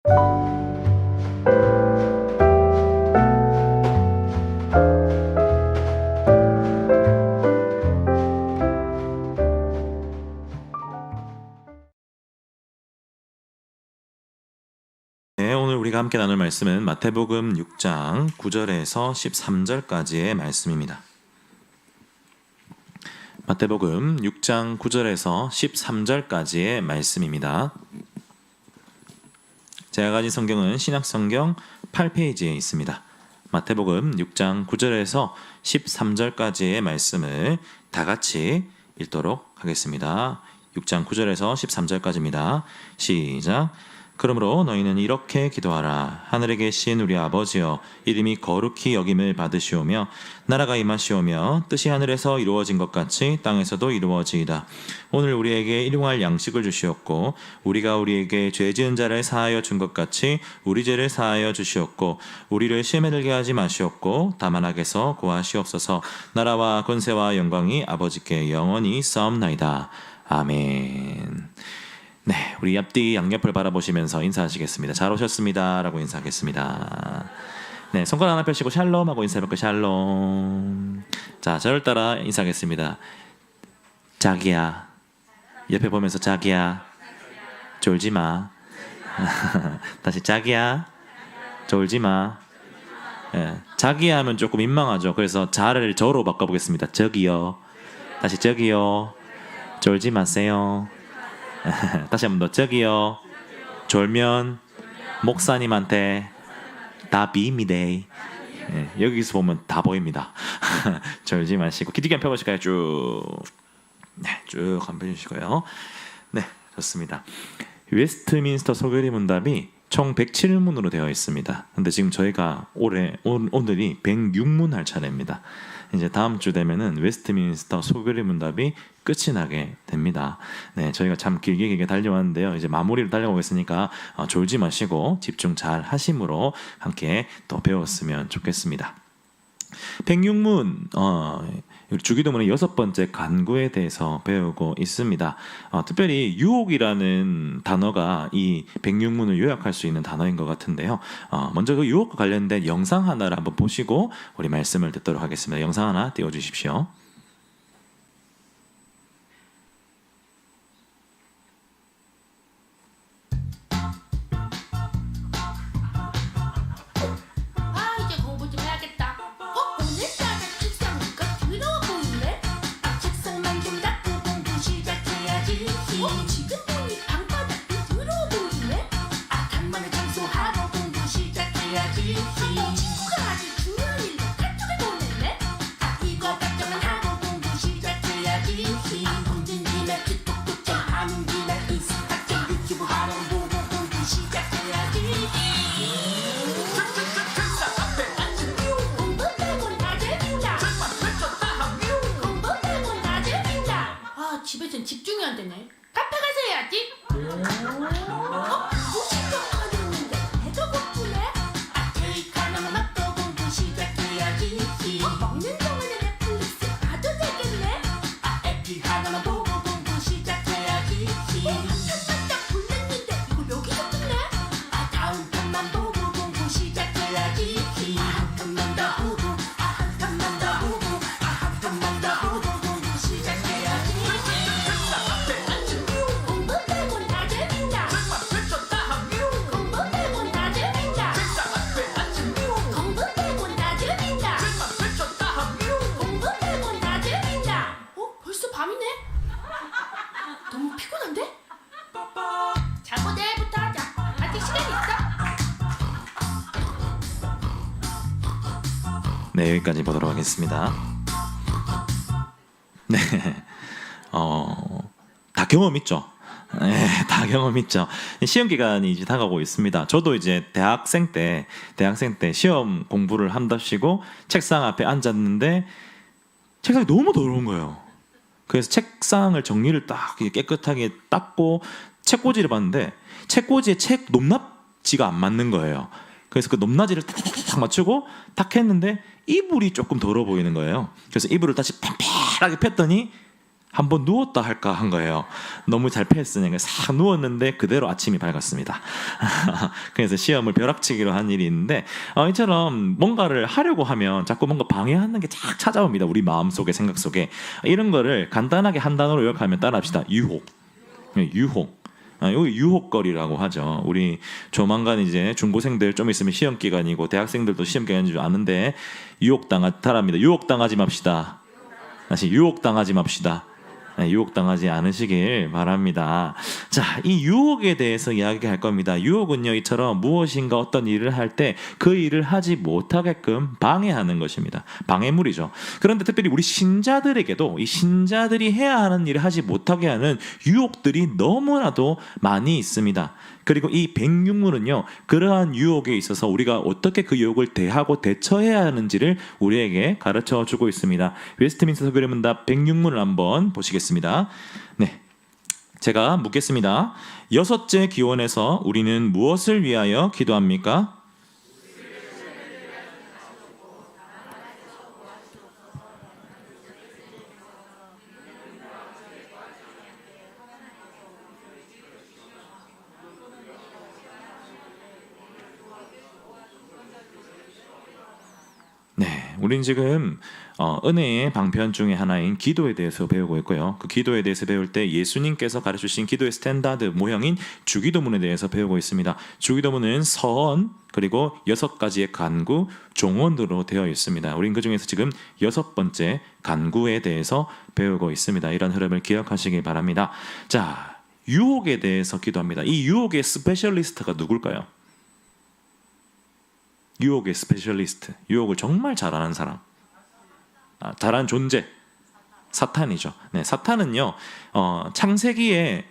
네, 오늘 우리가 함께 나눌 말씀은 마태복음 6장 9절에서 13절까지의 말씀입니다. 마태복음 6장 9절에서 13절까지의 말씀입니다. 제가 가진 성경은 신약성경 8페이지에 있습니다. 마태복음 6장 9절에서 13절까지의 말씀을 다 같이 읽도록 하겠습니다. 6장 9절에서 13절까지입니다. 시작. 그러므로 너희는 이렇게 기도하라. 하늘에 계신 우리 아버지여, 이름이 거룩히 여김을 받으시오며 나라가 임하시오며 뜻이 하늘에서 이루어진 것 같이 땅에서도 이루어지이다. 오늘 우리에게 일용할 양식을 주시옵고 우리가 우리에게 죄 지은 자를 사하여 준 것 같이 우리 죄를 사하여 주시옵고 우리를 시험에 들게 하지 마시옵고 다만 악에서 구하시옵소서. 나라와 권세와 영광이 아버지께 영원히 있사옵나이다. 아멘. 네, 우리 앞뒤 양옆을 바라보시면서 인사하시겠습니다. 잘 오셨습니다 라고 인사하겠습니다. 네, 손가락 하나 펴시고 샬롬 하고 인사해볼까요? 샬롬. 자, 저를 따라 인사하겠습니다. 자기야. 옆에 보면서 자기야 졸지마. 다시 자기야 졸지마. 네, 자기야 하면 조금 민망하죠. 그래서 자를 저로 바꿔보겠습니다. 저기요. 다시 저기요 졸지 마세요. 다시 한 번 더. 저기요. 졸면 목사님한테 다 비입니다. 네, 여기서 보면 다 보입니다. 졸지 마시고 기디기 한번 펴보실까요? 쭉. 네, 쭉 한번 펴주시고요. 네, 좋습니다. 웨스트민스터 소결의 문답이 총 107문으로 되어 있습니다. 근데 지금 저희가 오늘이 106문 할 차례입니다. 이제 다음 주 되면은 웨스트민스터 소결의 문답이 끝이 나게 됩니다. 네, 저희가 참 길게 달려왔는데요. 이제 마무리를 달려오고 있으니까 졸지 마시고 집중 잘 하심으로 함께 또 배웠으면 좋겠습니다. 106문 주기도문의 6번째 간구에 대해서 배우고 있습니다. 특별히 유혹이라는 단어가 이 106문을 요약할 수 있는 단어인 것 같은데요. 먼저 그 유혹과 관련된 영상 하나를 한번 보시고 우리 말씀을 듣도록 하겠습니다. 영상 하나 띄워주십시오. 집에선 집중이 안 되네. 카페 가서 해야지. 무슨 영화가 있는데 배가 고프네. 케이크 하나만 먹고 공부 시작해야지. 먹는 동안에 넷플릭스 봐도 되겠네. 에피 하나만 보고 공부 시작해야지. 한편만 불렀는데 이거 여기서 끝내. 다음 편만 보고 공부 시작해야지. 한 편만 더 보고 한 편만 더 보고 한 편만 더 보고 공부 시작해야지. 공부 빼곤 다 재밌다. 공부 빼곤 다 재밌다. 공부 빼곤 다 재밌다. 공부 빼곤 다 재밌다. 벌써 밤이네? 너무 피곤한데? 자고 내일부터 하자. 아직 시간 있어? 네, 여기까지 보도록 하겠습니다. 네, 다 경험 있죠. 네, 다 경험 있죠. 시험 기간이 이제 다가오고 있습니다. 저도 이제 대학생 때 시험 공부를 한답시고 책상 앞에 앉았는데 책상이 너무 더러운 거예요. 그래서 책상을 정리를 딱 깨끗하게 닦고 책꽂이를 봤는데 책꽂이에 책 높낮이가 안 맞는 거예요. 그래서 그 높낮이를 탁 맞추고 탁 했는데 이불이 조금 더러워 보이는 거예요. 그래서 이불을 다시 팽팽하게 폈더니 한번 누웠다 할까 한 거예요. 너무 잘 패했으니까 싹 누웠는데 그대로 아침이 밝았습니다. 그래서 시험을 벼락치기로 한 일이 있는데 이처럼 뭔가를 하려고 하면 자꾸 뭔가 방해하는 게 쫙 찾아옵니다. 우리 마음속에 생각 속에. 이런 거를 간단하게 한 단어로 요약하면 따라합시다. 유혹. 유혹. 여기 유혹거리라고 하죠. 우리 조만간 이제 중고생들 좀 있으면 시험 기간이고 대학생들도 시험 기간인 줄 아는데 유혹당하랍니다. 유혹당하지 맙시다. 다시 유혹당하지 맙시다. 유혹당하지 않으시길 바랍니다. 자, 이 유혹에 대해서 이야기할 겁니다. 유혹은요, 이처럼 무엇인가 어떤 일을 할 때 그 일을 하지 못하게끔 방해하는 것입니다. 방해물이죠. 그런데 특별히 우리 신자들에게도 이 신자들이 해야 하는 일을 하지 못하게 하는 유혹들이 너무나도 많이 있습니다. 그리고 이 백육문은요, 그러한 유혹에 있어서 우리가 어떻게 그 유혹을 대하고 대처해야 하는지를 우리에게 가르쳐 주고 있습니다. 웨스트민스터 서교의 문답 백육문을 한번 보시겠습니다. 네, 제가 묻겠습니다. 여섯째 기원에서 우리는 무엇을 위하여 기도합니까? 네, 우린 지금 은혜의 방편 중에 하나인 기도에 대해서 배우고 있고요. 그 기도에 대해서 배울 때 예수님께서 가르쳐주신 기도의 스탠다드 모형인 주기도문에 대해서 배우고 있습니다. 주기도문은 서원 그리고 6가지의 간구, 종언으로 되어 있습니다. 우린 그 중에서 지금 6번째 간구에 대해서 배우고 있습니다. 이런 흐름을 기억하시기 바랍니다. 자, 유혹에 대해서 기도합니다. 이 유혹의 스페셜리스트가 누굴까요? 유혹의 스페셜리스트, 유혹을 정말 잘하는 사람, 잘하는 존재, 사탄이죠. 네, 사탄은요, 창세기에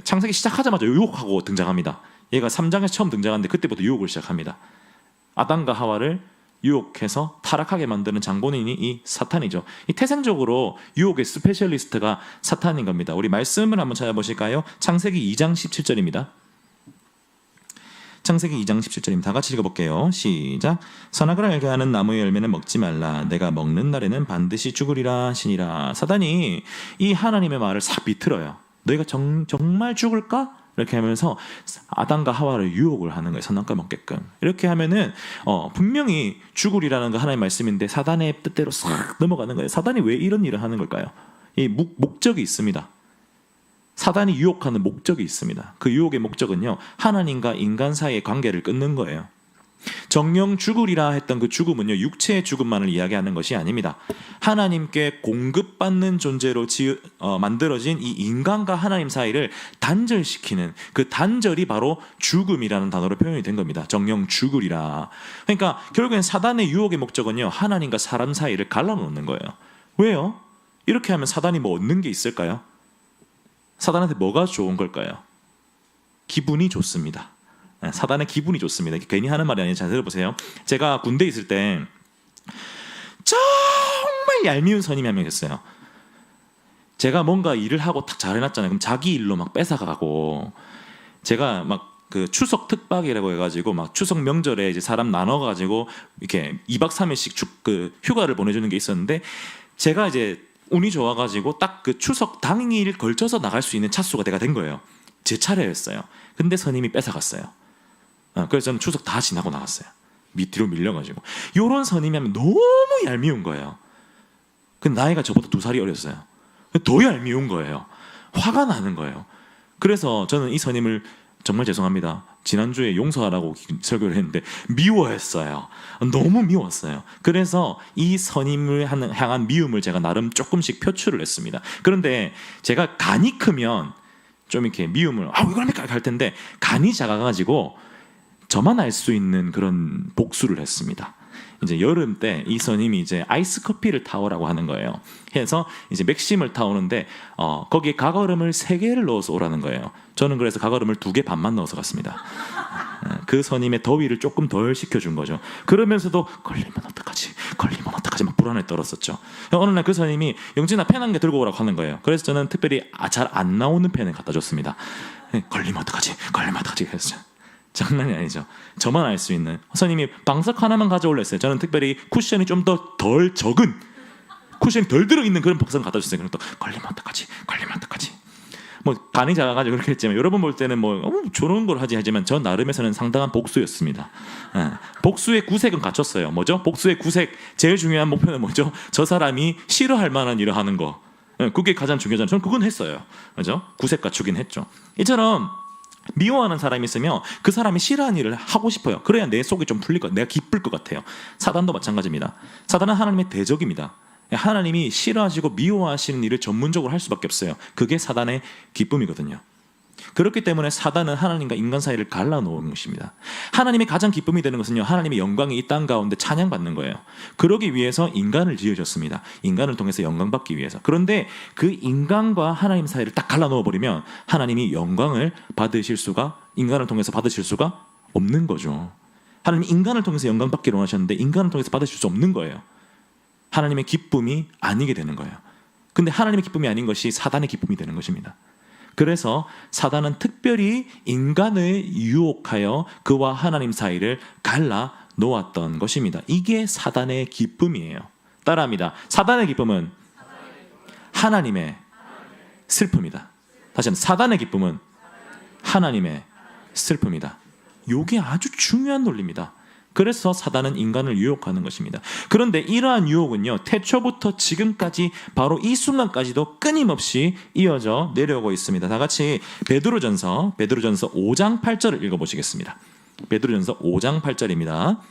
창세기 시작하자마자 유혹하고 등장합니다. 얘가 3장에서 처음 등장하는데 그때부터 유혹을 시작합니다. 아담과 하와를 유혹해서 타락하게 만드는 장본인이 이 사탄이죠. 이 태생적으로 유혹의 스페셜리스트가 사탄인 겁니다. 우리 말씀을 한번 찾아보실까요? 창세기 2장 17절입니다. 창세기 2장 17절입니다. 다 같이 읽어볼게요. 시작. 선악을 알게 하는 나무의 열매는 먹지 말라. 내가 먹는 날에는 반드시 죽으리라 하시니라. 사단이 이 하나님의 말을 싹 비틀어요. 너희가 정말 죽을까? 이렇게 하면서 아담과 하와를 유혹을 하는 거예요. 선악과 먹게끔. 이렇게 하면은 분명히 죽으리라는 거 하나님의 말씀인데 사단의 뜻대로 싹 넘어가는 거예요. 사단이 왜 이런 일을 하는 걸까요? 이 목적이 있습니다. 사단이 유혹하는 목적이 있습니다. 그 유혹의 목적은요, 하나님과 인간 사이의 관계를 끊는 거예요. 정령 죽으리라 했던 그 죽음은요, 육체의 죽음만을 이야기하는 것이 아닙니다. 하나님께 공급받는 존재로 만들어진 이 인간과 하나님 사이를 단절시키는 그 단절이 바로 죽음이라는 단어로 표현이 된 겁니다. 정령 죽으리라. 그러니까 결국엔 사단의 유혹의 목적은요, 하나님과 사람 사이를 갈라놓는 거예요. 왜요? 이렇게 하면 사단이 뭐 얻는 게 있을까요? 사단한테 뭐가 좋은 걸까요? 기분이 좋습니다. 사단의 기분이 좋습니다. 괜히 하는 말이 아니에요. 잘 들어보세요. 제가 군대에 있을 때 정말 얄미운 선임이 한 명 있었어요. 제가 뭔가 일을 하고 딱 잘해놨잖아요. 그럼 자기 일로 막 뺏어가고, 제가 막 그 추석 특박이라고 해가지고 막 추석 명절에 이제 사람 나눠가지고 이렇게 2박 3일씩 휴가를 보내주는 게 있었는데, 제가 이제 운이 좋아가지고 딱 그 추석 당일 걸쳐서 나갈 수 있는 차수가 내가 된 거예요. 제 차례였어요. 근데 선임이 뺏어갔어요. 그래서 저는 추석 다 지나고 나갔어요. 밑으로 밀려가지고. 요런 선임이 하면 너무 얄미운 거예요. 근데 나이가 저보다 2살이 어렸어요. 더 얄미운 거예요. 화가 나는 거예요. 그래서 저는 이 선임을 정말 죄송합니다. 지난주에 용서하라고 설교를 했는데 미워했어요. 너무 미웠어요. 그래서 이 선임을 향한 미움을 제가 나름 조금씩 표출을 했습니다. 그런데 제가 간이 크면 좀 이렇게 미움을 왜 그럽니까? 할 텐데, 간이 작아가지고 저만 알 수 있는 그런 복수를 했습니다. 이제 여름 때 이 선임이 이제 아이스 커피를 타오라고 하는 거예요. 해서 이제 맥심을 타오는데 거기에 가거름을 3개를 넣어서 오라는 거예요. 저는 그래서 가거름을 2개 반만 넣어서 갔습니다. 그 선임의 더위를 조금 덜 식혀준 거죠. 그러면서도 걸리면 어떡하지 막 불안에 떨었었죠. 어느 날 그 선임이 영진아 펜 한 개 들고 오라고 하는 거예요. 그래서 저는 특별히 잘 안 나오는 펜을 갖다 줬습니다. 걸리면 어떡하지 했어요. 장난이 아니죠. 저만 알 수 있는. 선생님이 방석 하나만 가져올라 했어요. 저는 특별히 쿠션이 좀 더 덜 적은 쿠션이 덜 들어있는 그런 복사를 갖다 주세요. 그럼 또 걸리면 어떡하지? 뭐 간이 작아가지고 그렇게 했지만 여러분 볼 때는 뭐 저런 걸 하지만 저 나름에서는 상당한 복수였습니다. 복수의 구색은 갖췄어요. 뭐죠? 복수의 구색 제일 중요한 목표는 뭐죠? 저 사람이 싫어할 만한 일을 하는 거. 그게 가장 중요하잖아요. 저는 그건 했어요. 그죠? 구색 갖추긴 했죠. 이처럼 미워하는 사람이 있으면 그 사람이 싫어하는 일을 하고 싶어요. 그래야 내 속이 좀 풀릴 것 같아요. 내가 기쁠 것 같아요. 사단도 마찬가지입니다. 사단은 하나님의 대적입니다. 하나님이 싫어하시고 미워하시는 일을 전문적으로 할 수밖에 없어요. 그게 사단의 기쁨이거든요. 그렇기 때문에 사단은 하나님과 인간 사이를 갈라놓은 것입니다. 하나님이 가장 기쁨이 되는 것은요, 하나님의 영광이 이 땅 가운데 찬양받는 거예요. 그러기 위해서 인간을 지으셨습니다. 인간을 통해서 영광받기 위해서. 그런데 그 인간과 하나님 사이를 딱 갈라놓아 버리면 하나님이 영광을 받으실 수가, 인간을 통해서 받으실 수가 없는 거죠. 하나님이 인간을 통해서 영광받기로 하셨는데 인간을 통해서 받으실 수 없는 거예요. 하나님의 기쁨이 아니게 되는 거예요. 근데 하나님의 기쁨이 아닌 것이 사단의 기쁨이 되는 것입니다. 그래서 사단은 특별히 인간을 유혹하여 그와 하나님 사이를 갈라 놓았던 것입니다. 이게 사단의 기쁨이에요. 따라합니다. 사단의 기쁨은 하나님의 슬픔이다. 다시 한번, 사단의 기쁨은 하나님의 슬픔이다. 이게 아주 중요한 논리입니다. 그래서 사단은 인간을 유혹하는 것입니다. 그런데 이러한 유혹은요, 태초부터 지금까지 바로 이 순간까지도 끊임없이 이어져 내려오고 있습니다. 다 같이 베드로전서 5장 8절을 읽어보시겠습니다. 베드로전서 5장 8절입니다.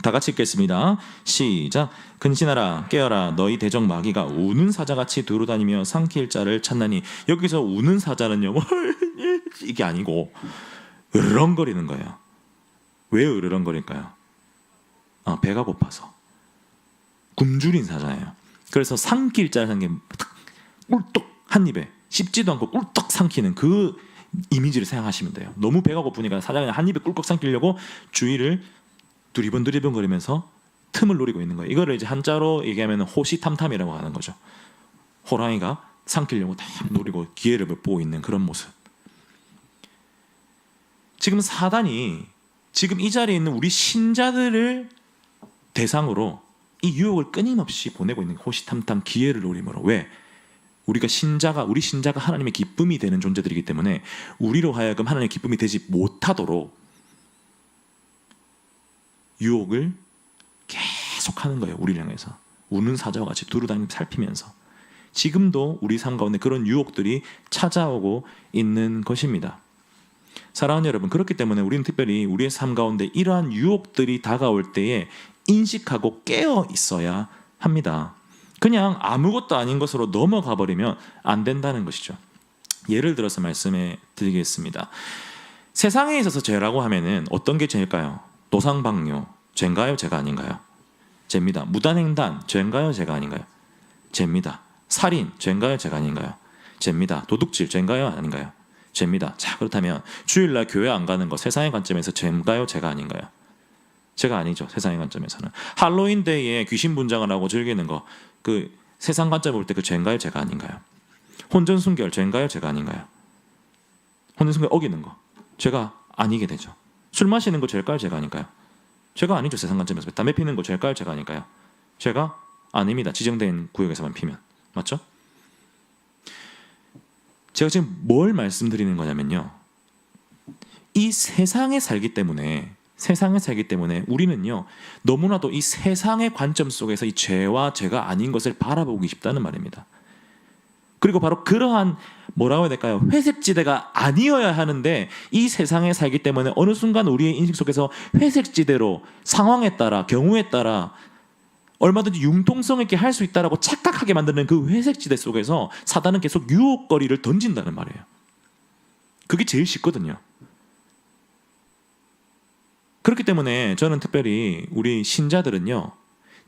다 같이 읽겠습니다. 시작. 근신하라 깨어라 너희 대적 마귀가 우는 사자같이 두루다니며 삼킬 자를 찾나니. 여기서 우는 사자는요, 이게 아니고 으르렁거리는 거예요. 왜 으르렁거릴까요? 배가 고파서. 굶주린 사자예요. 그래서 삼킬 자라는 게 꿀떡 한 입에 씹지도 않고 꿀떡 삼키는 그 이미지를 생각하시면 돼요. 너무 배가 고프니까 사자가 한 입에 꿀꺽 삼키려고 주위를 두리번거리면서 틈을 노리고 있는 거예요. 이거를 이제 한자로 얘기하면 호시탐탐이라고 하는 거죠. 호랑이가 삼키려고 다 노리고 기회를 보고 있는 그런 모습. 지금 사단이 지금 이 자리에 있는 우리 신자들을 대상으로 이 유혹을 끊임없이 보내고 있는 호시탐탐 기회를 노림으로. 왜? 우리 신자가 하나님의 기쁨이 되는 존재들이기 때문에 우리로 하여금 하나님의 기쁨이 되지 못하도록 유혹을 계속하는 거예요. 우리를 향해서 우는 사자와 같이 두루다니며 살피면서 지금도 우리 삶 가운데 그런 유혹들이 찾아오고 있는 것입니다. 사랑하는 여러분, 그렇기 때문에 우리는 특별히 우리의 삶 가운데 이러한 유혹들이 다가올 때에 인식하고 깨어 있어야 합니다. 그냥 아무것도 아닌 것으로 넘어가 버리면 안 된다는 것이죠. 예를 들어서 말씀해 드리겠습니다. 세상에 있어서 죄라고 하면은 어떤 게 죄일까요? 노상방뇨, 죄인가요? 죄가 아닌가요? 죄입니다. 무단횡단, 죄인가요? 죄가 아닌가요? 죄입니다. 살인, 죄인가요? 죄가 아닌가요? 죄입니다. 도둑질, 죄인가요? 아닌가요? 죄입니다. 자, 그렇다면 주일날 교회 안 가는 거 세상의 관점에서 죄인가요? 죄가 아닌가요? 죄가 아니죠. 세상의 관점에서는. 할로윈데이에 귀신 분장을 하고 즐기는 거, 그 세상 관점을 볼 때 그 죄인가요? 죄가 아닌가요? 혼전순결, 죄인가요? 죄가 아닌가요? 혼전순결 어기는 거, 죄가 아니게 되죠. 술 마시는 거 죄일까요? 죄가 아닐까요? 죄가 아니죠. 세상 관점에서. 담배 피는 거 죄일까요? 죄가 아닐까요? 죄가 아닙니다. 지정된 구역에서만 피면. 맞죠? 제가 지금 뭘 말씀드리는 거냐면요, 이 세상에 살기 때문에 우리는요 너무나도 이 세상의 관점 속에서 이 죄와 죄가 아닌 것을 바라보기 쉽다는 말입니다. 그리고 바로 그러한 뭐라고 해야 될까요? 회색지대가 아니어야 하는데 이 세상에 살기 때문에 어느 순간 우리의 인식 속에서 회색지대로 상황에 따라 경우에 따라 얼마든지 융통성 있게 할 수 있다라고 착각하게 만드는 그 회색지대 속에서 사단은 계속 유혹거리를 던진다는 말이에요. 그게 제일 쉽거든요. 그렇기 때문에 저는 특별히 우리 신자들은요,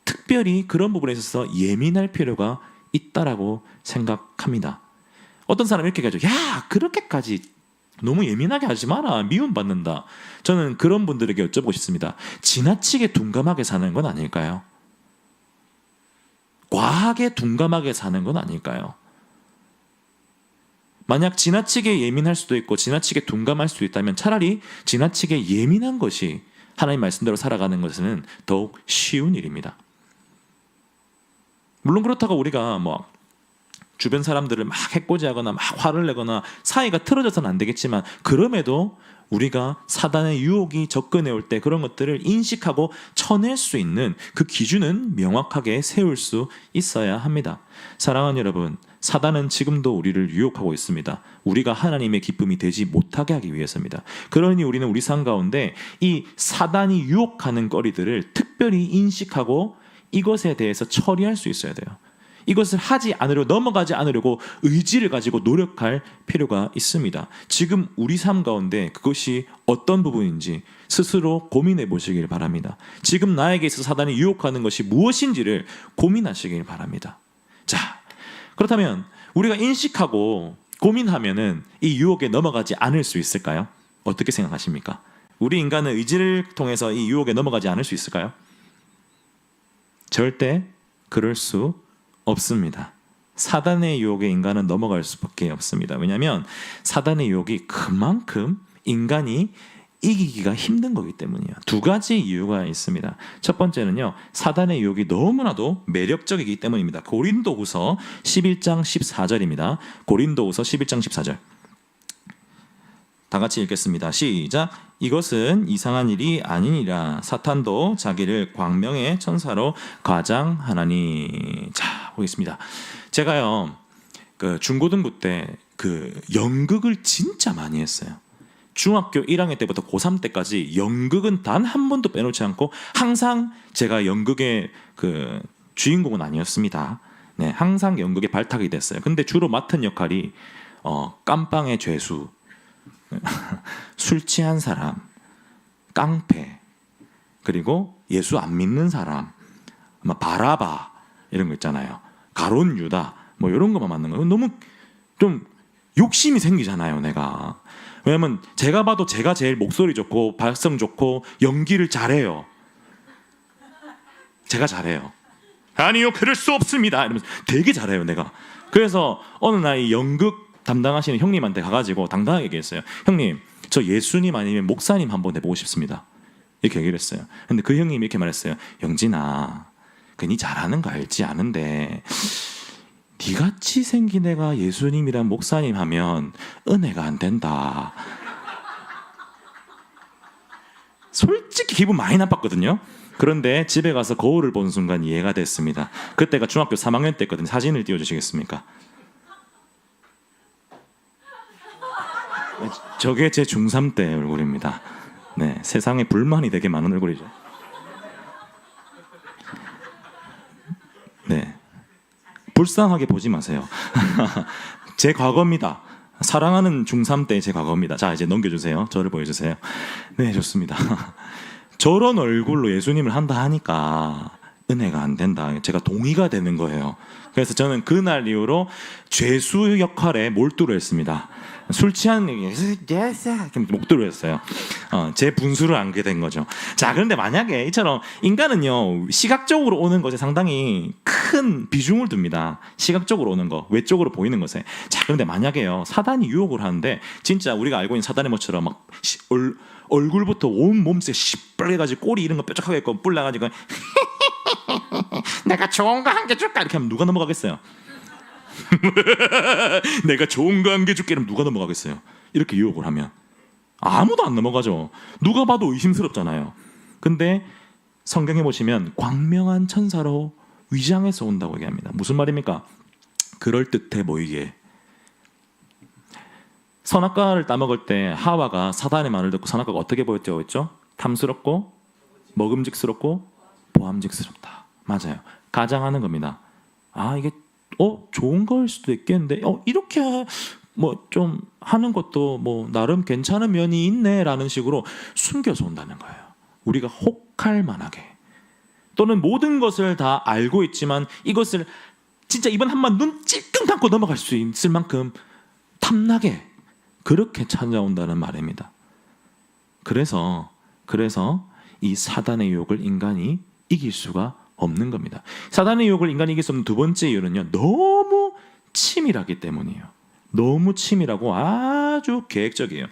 특별히 그런 부분에 있어서 예민할 필요가 있다라고 생각합니다. 어떤 사람이 이렇게 가지고, 야, 그렇게까지 너무 예민하게 하지 마라, 미움받는다. 저는 그런 분들에게 여쭤보고 싶습니다. 지나치게 둔감하게 사는 건 아닐까요? 과하게 둔감하게 사는 건 아닐까요? 만약 지나치게 예민할 수도 있고 지나치게 둔감할 수도 있다면 차라리 지나치게 예민한 것이 하나님 말씀대로 살아가는 것은 더욱 쉬운 일입니다. 물론 그렇다고 우리가 뭐 주변 사람들을 막 해코지하거나 막 화를 내거나 사이가 틀어져서는 안 되겠지만, 그럼에도 우리가 사단의 유혹이 접근해 올 때 그런 것들을 인식하고 쳐낼 수 있는 그 기준은 명확하게 세울 수 있어야 합니다. 사랑하는 여러분, 사단은 지금도 우리를 유혹하고 있습니다. 우리가 하나님의 기쁨이 되지 못하게 하기 위해서입니다. 그러니 우리는 우리 삶 가운데 이 사단이 유혹하는 거리들을 특별히 인식하고 이것에 대해서 처리할 수 있어야 돼요. 이것을 하지 않으려, 넘어가지 않으려고 의지를 가지고 노력할 필요가 있습니다. 지금 우리 삶 가운데 그것이 어떤 부분인지 스스로 고민해 보시길 바랍니다. 지금 나에게 있어서 사단이 유혹하는 것이 무엇인지를 고민하시길 바랍니다. 자, 그렇다면 우리가 인식하고 고민하면은 이 유혹에 넘어가지 않을 수 있을까요? 어떻게 생각하십니까? 우리 인간은 의지를 통해서 이 유혹에 넘어가지 않을 수 있을까요? 절대 그럴 수 없습니다. 사단의 유혹에 인간은 넘어갈 수밖에 없습니다. 왜냐하면 사단의 유혹이 그만큼 인간이 이기기가 힘든 거기 때문이에요. 두 가지 이유가 있습니다. 첫 번째는요, 사단의 유혹이 너무나도 매력적이기 때문입니다. 고린도후서 11장 14절입니다. 고린도후서 11장 14절. 다 같이 읽겠습니다. 시작. 이것은 이상한 일이 아니니라. 사탄도 자기를 광명의 천사로 과장하나니. 자, 보겠습니다. 제가요, 그 중고등부 때 그 연극을 진짜 많이 했어요. 중학교 1학년 때부터 고3 때까지 연극은 단 한 번도 빼놓지 않고 항상 제가 연극의 그 주인공은 아니었습니다. 네, 항상 연극에 발탁이 됐어요. 근데 주로 맡은 역할이 깜빵의 죄수, 술 취한 사람, 깡패, 그리고 예수 안 믿는 사람, 바라바 이런 거 있잖아요. 가론 유다 뭐 이런 것만 맞는 거예요. 너무 좀 욕심이 생기잖아요, 내가. 왜냐면 제가 봐도 제가 제일 목소리 좋고 발성 좋고 연기를 잘해요. 제가 잘해요. 아니요, 그럴 수 없습니다. 이러면서 되게 잘해요, 내가. 그래서 어느 날 이 연극 담당하시는 형님한테 가가지고 당당하게 얘기했어요. 형님, 저 예수님 아니면 목사님 한번 해보고 싶습니다. 이렇게 얘기를 했어요. 근데 그 형님이 이렇게 말했어요. 영진아, 니 잘하는 거 알지 않은데 니같이 생긴 애가 예수님이랑 목사님 하면 은혜가 안 된다. 솔직히 기분 많이 나빴거든요. 그런데 집에 가서 거울을 본 순간 이해가 됐습니다. 그때가 중학교 3학년 때였거든요. 사진을 띄워주시겠습니까? 저게 제 중3 때 얼굴입니다. 네, 세상에 불만이 되게 많은 얼굴이죠. 네, 불쌍하게 보지 마세요. 제 과거입니다. 사랑하는 중3 때 제 과거입니다. 자, 이제 넘겨주세요. 저를 보여주세요. 네, 좋습니다. 저런 얼굴로 예수님을 한다 하니까 은혜가 안 된다. 제가 동의가 되는 거예요. 그래서 저는 그날 이후로 죄수 역할에 몰두를 했습니다. 술 취한 목도를 했어요. 제 분수를 안게 된 거죠. 자, 그런데 만약에 이처럼 인간은요, 시각적으로 오는 것에 상당히 큰 비중을 둡니다. 시각적으로 오는 거, 외적으로 보이는 것에. 자, 그런데 만약에요, 사단이 유혹을 하는데 진짜 우리가 알고 있는 사단의 모처럼 막 얼굴부터 온 몸새 시뻘개가지고 꼬리 이런 거 뾰족하게 있고 뿔 나가지고 내가 좋은 거 한 개 줄까 이렇게 하면 누가 넘어가겠어요? 내가 좋은 거 한 개 줄게 이러면 누가 넘어가겠어요? 이렇게 유혹을 하면 아무도 안 넘어가죠. 누가 봐도 의심스럽잖아요. 근데 성경에 보시면 광명한 천사로 위장해서 온다고 얘기합니다. 무슨 말입니까? 그럴듯해 보이게. 선악과를 따먹을 때 하와가 사단의 말을 듣고 선악과가 어떻게 보였다고 했죠? 탐스럽고 먹음직스럽고 보암직스럽다. 맞아요. 가장하는 겁니다. 아, 이게 좋은 거일 수도 있겠는데 이렇게 뭐 좀 하는 것도 뭐 나름 괜찮은 면이 있네라는 식으로 숨겨서 온다는 거예요. 우리가 혹할 만하게, 또는 모든 것을 다 알고 있지만 이것을 진짜 이번 한번 눈 찔끔 감고 넘어갈 수 있을 만큼 탐나게 그렇게 찾아온다는 말입니다. 그래서 이 사단의 유혹을 인간이 이길 수가 없는 겁니다. 사단의 유혹을 인간이 이길 수 없는 두 번째 이유는요, 너무 치밀하기 때문이에요. 너무 치밀하고 아주 계획적이에요.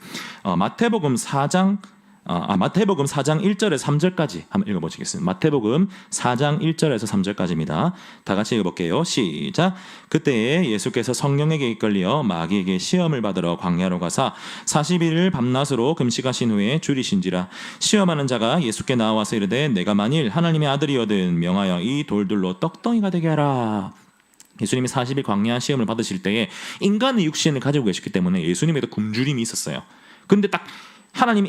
마태복음 4장 마태복음 4장 1절에서 3절까지 한번 읽어보시겠습니다. 마태복음 4장 1절에서 3절까지입니다. 다 같이 읽어볼게요. 시작. 그때에 예수께서 성령에게 이끌려 마귀에게 시험을 받으러 광야로 가사 40일을 밤낮으로 금식하신 후에 줄이신지라. 시험하는 자가 예수께 나와서 이르되 내가 만일 하나님의 아들이거든 명하여 이 돌들로 떡덩이가 되게 하라. 예수님이 40일 광야 시험을 받으실 때에 인간의 육신을 가지고 계셨기 때문에 예수님에도 굶주림이 있었어요. 근데 딱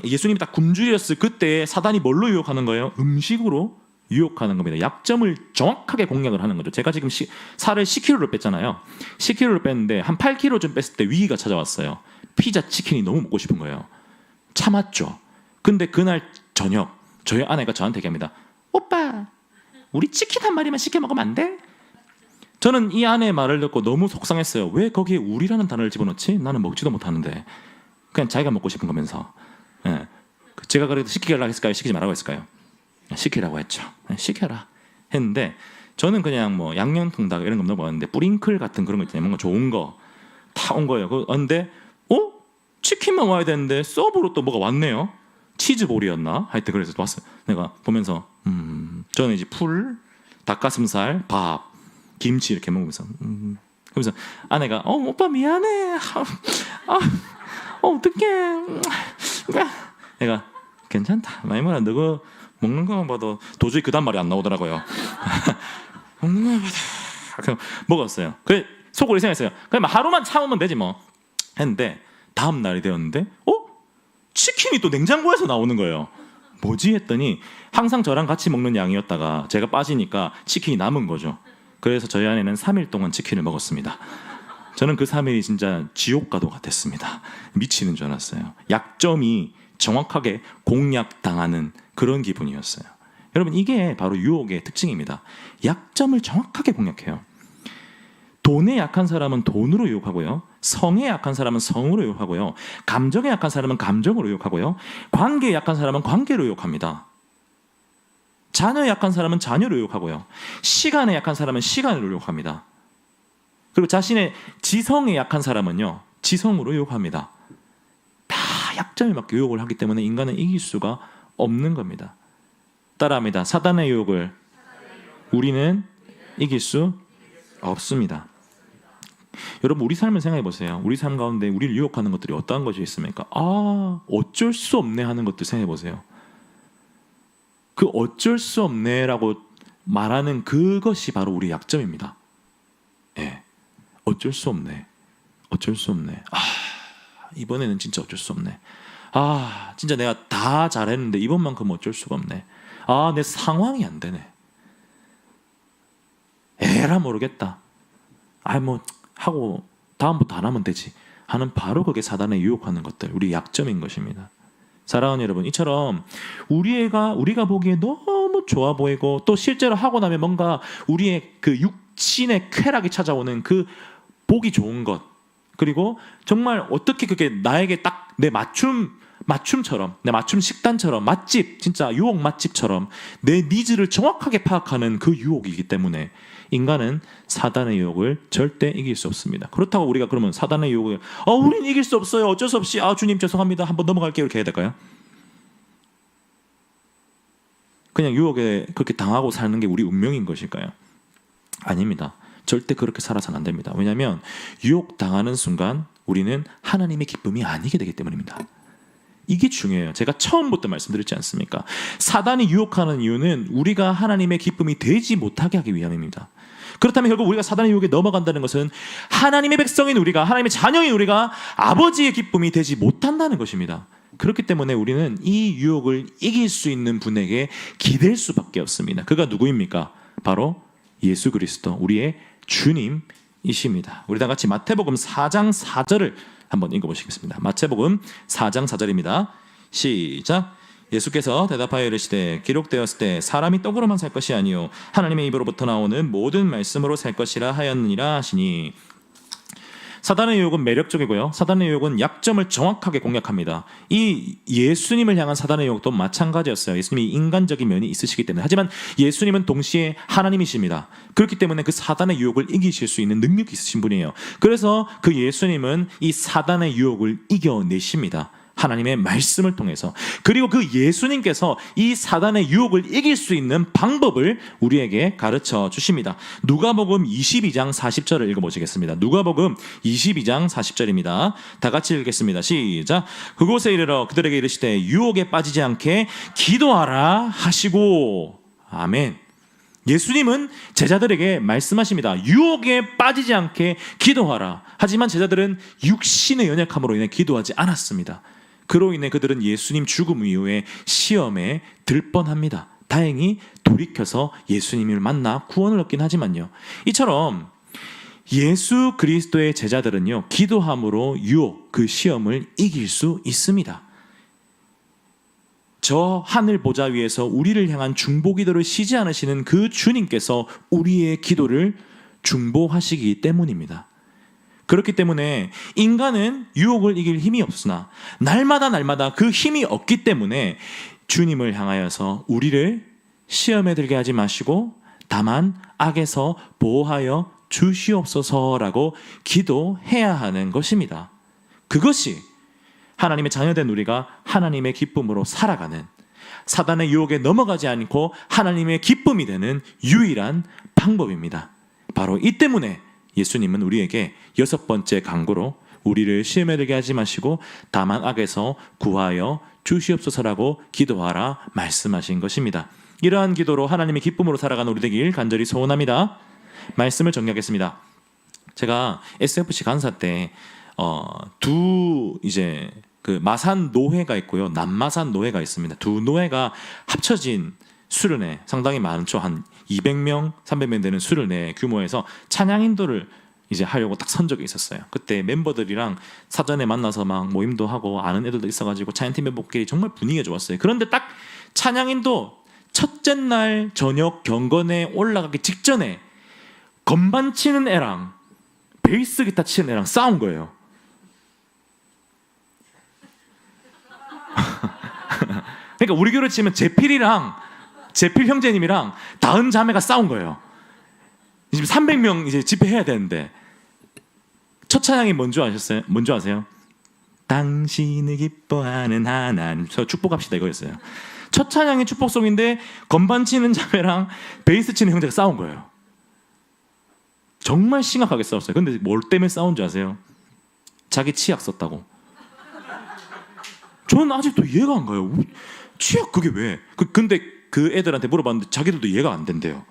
예수님이 딱 굶주렸을 그때 사단이 뭘로 유혹하는 거예요? 음식으로 유혹하는 겁니다. 약점을 정확하게 공략을 하는 거죠. 제가 지금 살을 10kg를 뺐잖아요. 10kg를 뺐는데 한 8kg 좀 뺐을 때 위기가 찾아왔어요. 피자, 치킨이 너무 먹고 싶은 거예요. 참았죠. 근데 그날 저녁 저희 아내가 저한테 얘기합니다. 오빠, 우리 치킨 한 마리만 시켜 먹으면 안 돼? 저는 이 아내의 말을 듣고 너무 속상했어요. 왜 거기에 우리라는 단어를 집어넣지? 나는 먹지도 못하는데. 그냥 자기가 먹고 싶은 거면서. 예. 제가 그래도 시키라고 했을까요? 시키지 말라고 했을까요? 시키라고 했죠. 시켜라 했는데 저는 그냥 뭐 양념통닭 이런 거 넣어봤는데 뿌링클 같은 그런 거 있잖아요. 뭔가 좋은 거 다 온 거예요. 근데 치킨만 와야 되는데 서브로 또 뭐가 왔네요. 치즈볼이었나? 하여튼 그래서 왔어요. 내가 보면서 저는 이제 풀, 닭가슴살, 밥, 김치 이렇게 먹으면서 그러면서 아내가 오빠 미안해. 어떡해. 내가 괜찮다. 마이모라 너가 먹는 것만 봐도 도저히 그단 말이 안 나오더라고요. 먹는 것만 봐도 그럼 먹었어요. 그래 속으로 생각했어요. 그냥 하루만 참으면 되지 뭐 했는데 다음 날이 되었는데 치킨이 또 냉장고에서 나오는 거예요. 뭐지 했더니 항상 저랑 같이 먹는 양이었다가 제가 빠지니까 치킨이 남은 거죠. 그래서 저희 아내는 3일 동안 치킨을 먹었습니다. 저는 그 3일이 진짜 지옥과도 같았습니다. 미치는 줄 알았어요. 약점이 정확하게 공략당하는 그런 기분이었어요. 여러분 이게 바로 유혹의 특징입니다. 약점을 정확하게 공략해요. 돈에 약한 사람은 돈으로 유혹하고요. 성에 약한 사람은 성으로 유혹하고요. 감정에 약한 사람은 감정으로 유혹하고요. 관계에 약한 사람은 관계로 유혹합니다. 자녀에 약한 사람은 자녀로 유혹하고요. 시간에 약한 사람은 시간으로 유혹합니다. 그리고 자신의 지성에 약한 사람은요. 지성으로 유혹합니다. 다 약점에 맞게 유혹을 하기 때문에 인간은 이길 수가 없는 겁니다. 따라합니다. 사단의 유혹을 우리는 이길 수 없습니다. 여러분 우리 삶을 생각해 보세요. 우리 삶 가운데 우리를 유혹하는 것들이 어떠한 것이 있습니까? 어쩔 수 없네 하는 것들 생각해 보세요. 그 어쩔 수 없네라고 말하는 그것이 바로 우리의 약점입니다. 예, 어쩔 수 없네. 어쩔 수 없네. 이번에는 진짜 어쩔 수 없네. 진짜 내가 다 잘했는데 이번만큼 어쩔 수가 없네. 내 상황이 안 되네. 에라 모르겠다. 뭐 하고 다음부터 안 하면 되지 하는 바로 그게 사단에 유혹하는 것들, 우리 약점인 것입니다. 사랑하는 여러분, 이처럼 우리가 보기에 너무 좋아 보이고 또 실제로 하고 나면 뭔가 우리의 그 육신의 쾌락이 찾아오는 그 보기 좋은 것, 그리고 정말 어떻게 그게 나에게 딱 내 맞춤처럼, 내 맞춤 식단처럼, 맛집, 진짜 유혹 맛집처럼 내 니즈를 정확하게 파악하는 그 유혹이기 때문에 인간은 사단의 유혹을 절대 이길 수 없습니다. 그렇다고 우리가 그러면 사단의 유혹을 우린 이길 수 없어요. 어쩔 수 없이 주님 죄송합니다. 한번 넘어갈게요. 이렇게 해야 될까요? 그냥 유혹에 그렇게 당하고 사는 게 우리 운명인 것일까요? 아닙니다. 절대 그렇게 살아서는 안 됩니다. 왜냐하면 유혹당하는 순간 우리는 하나님의 기쁨이 아니게 되기 때문입니다. 이게 중요해요. 제가 처음부터 말씀드렸지 않습니까? 사단이 유혹하는 이유는 우리가 하나님의 기쁨이 되지 못하게 하기 위함입니다. 그렇다면 결국 우리가 사단의 유혹에 넘어간다는 것은 하나님의 백성인 우리가, 하나님의 자녀인 우리가 아버지의 기쁨이 되지 못한다는 것입니다. 그렇기 때문에 우리는 이 유혹을 이길 수 있는 분에게 기댈 수밖에 없습니다. 그가 누구입니까? 바로 예수 그리스도, 우리의 주님이십니다. 우리 다 같이 마태복음 4장 4절을 한번 읽어보시겠습니다. 마태복음 4장 4절입니다. 시작. 예수께서 대답하여 이르시되 기록되었을 때 사람이 떡으로만 살 것이 아니요 하나님의 입으로부터 나오는 모든 말씀으로 살 것이라 하였느니라 하시니. 사단의 유혹은 매력적이고요. 사단의 유혹은 약점을 정확하게 공략합니다. 이 예수님을 향한 사단의 유혹도 마찬가지였어요. 예수님이 인간적인 면이 있으시기 때문에. 하지만 예수님은 동시에 하나님이십니다. 그렇기 때문에 그 사단의 유혹을 이기실 수 있는 능력이 있으신 분이에요. 그래서 그 예수님은 이 사단의 유혹을 이겨내십니다. 하나님의 말씀을 통해서, 그리고 그 예수님께서 이 사단의 유혹을 이길 수 있는 방법을 우리에게 가르쳐 주십니다. 누가복음 22장 40절을 읽어보시겠습니다. 누가복음 22장 40절입니다. 다 같이 읽겠습니다. 시작. 그곳에 이르러 그들에게 이르시되 유혹에 빠지지 않게 기도하라 하시고. 아멘. 예수님은 제자들에게 말씀하십니다. 유혹에 빠지지 않게 기도하라. 하지만 제자들은 육신의 연약함으로 인해 기도하지 않았습니다. 그로 인해 그들은 예수님 죽음 이후에 시험에 들 뻔합니다. 다행히 돌이켜서 예수님을 만나 구원을 얻긴 하지만요. 이처럼 예수 그리스도의 제자들은요, 기도함으로 유혹, 그 시험을 이길 수 있습니다. 저 하늘 보좌 위에서 우리를 향한 중보 기도를 쉬지 않으시는 그 주님께서 우리의 기도를 중보하시기 때문입니다. 그렇기 때문에 인간은 유혹을 이길 힘이 없으나 날마다 그 힘이 없기 때문에 주님을 향하여서 우리를 시험에 들게 하지 마시고 다만 악에서 보호하여 주시옵소서라고 기도해야 하는 것입니다. 그것이 하나님의 자녀된 우리가 하나님의 기쁨으로 살아가는, 사단의 유혹에 넘어가지 않고 하나님의 기쁨이 되는 유일한 방법입니다. 바로 이 때문에 예수님은 우리에게 6번째 강구로 우리를 시험에 들게 하지 마시고 다만 악에서 구하여 주시옵소서라고 기도하라 말씀하신 것입니다. 이러한 기도로 하나님의 기쁨으로 살아가는 우리 되길 간절히 소원합니다. 말씀을 정리하겠습니다. 제가 SFC 강사 때 두 이제 그 마산 노회가 있고요, 남마산 노회가 있습니다. 두 노회가 합쳐진 수련회, 상당히 많죠. 한 200명, 300명 되는 수련회 규모에서 찬양 인도를 이제 하려고 딱 선 적이 있었어요. 그때 멤버들이랑 사전에 만나서 막 모임도 하고 아는 애들도 있어가지고 찬양팀 멤버끼리 정말 분위기가 좋았어요. 그런데 딱 찬양 인도 첫째 날 저녁 경건에 올라가기 직전에 건반 치는 애랑 베이스 기타 치는 애랑 싸운 거예요. 그러니까 우리 교로 치면 제필 형제님이랑 다은 자매가 싸운 거예요. 지금 300명 이제 집회해야 되는데 첫 찬양이 뭔지 아셨어요? 뭔지 아세요? 당신을 기뻐하는 하나님. 저 축복합시다 이거였어요. 첫 찬양이 축복송인데 건반 치는 자매랑 베이스 치는 형제가 싸운 거예요. 정말 심각하게 싸웠어요. 근데 뭘 때문에 싸운지 아세요? 자기 치약 썼다고. 저는 아직도 이해가 안 가요. 치약 그게 왜? 근데 그 애들한테 물어봤는데 자기들도 이해가 안 된대요.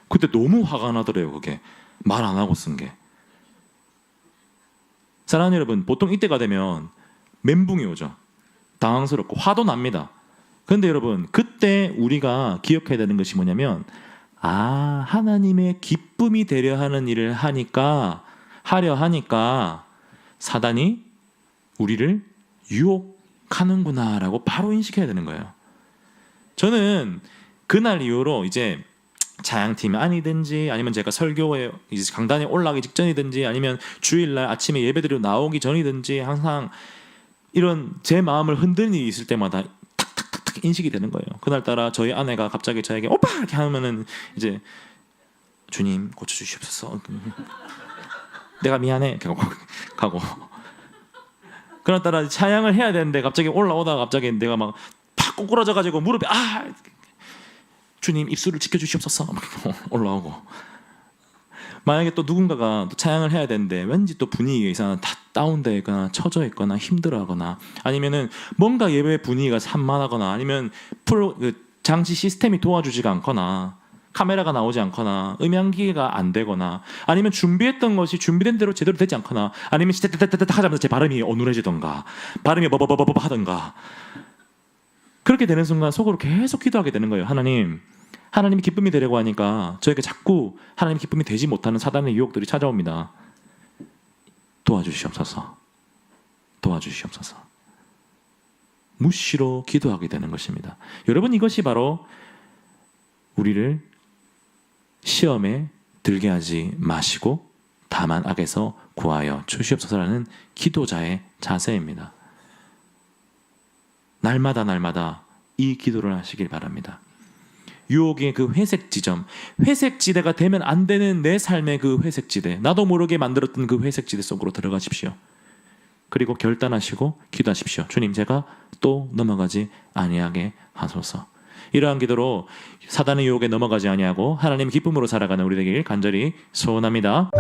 그때 너무 화가 나더래요. 그게 말 안 하고 쓴 게. 사랑하는 여러분, 보통 이때가 되면 멘붕이 오죠. 당황스럽고 화도 납니다. 그런데 여러분, 그때 우리가 기억해야 되는 것이 뭐냐면, 하나님의 기쁨이 되려 하는 일을 하려 하니까 사단이 우리를 유혹하는구나라고 바로 인식해야 되는 거예요. 저는 그날 이후로 이제 자양팀 아니든지 아니면 제가 설교에 이제 강단에 올라가기 직전이든지 아니면 주일날 아침에 예배드리러 나오기 전이든지 항상 이런 제 마음을 흔드는 일이 있을 때마다 탁탁탁탁 인식이 되는 거예요. 그날따라 저희 아내가 갑자기 저에게 오빠 이렇게 하면은 이제 주님 고쳐주시옵소서. 내가 미안해 가고 그날따라 찬양을 해야 되는데 갑자기 올라오다가 갑자기 내가 막 팍 꼬꾸라져가지고 무릎에 주님 입술을 지켜주시옵소서 올라오고, 만약에 또 누군가가 또 찬양을 해야 되는데 왠지 또 분위기가 이상한 다 다운되어 있거나 처져 있거나 힘들어하거나 아니면은 뭔가 예배 분위기가 산만하거나 아니면 장치 시스템이 도와주지가 않거나 카메라가 나오지 않거나 음향기계가 안 되거나 아니면 준비했던 것이 준비된 대로 제대로 되지 않거나 아니면 시다다다다 하자면서 제 발음이 어눌해지던가 발음이 버버버버버 하던가, 그렇게 되는 순간 속으로 계속 기도하게 되는 거예요. 하나님이 기쁨이 되려고 하니까 저에게 자꾸 하나님 기쁨이 되지 못하는 사단의 유혹들이 찾아옵니다. 도와주시옵소서. 무시로 기도하게 되는 것입니다. 여러분, 이것이 바로 우리를 시험에 들게 하지 마시고 다만 악에서 구하여 주시옵소서라는 기도자의 자세입니다. 날마다 이 기도를 하시길 바랍니다. 유혹의 그 회색지대가 되면 안 되는 내 삶의 그 회색지대, 나도 모르게 만들었던 그 회색지대 속으로 들어가십시오. 그리고 결단하시고 기도하십시오. 주님, 제가 또 넘어가지 아니하게 하소서. 이러한 기도로 사단의 유혹에 넘어가지 아니하고 하나님 기쁨으로 살아가는 우리 되길 간절히 소원합니다.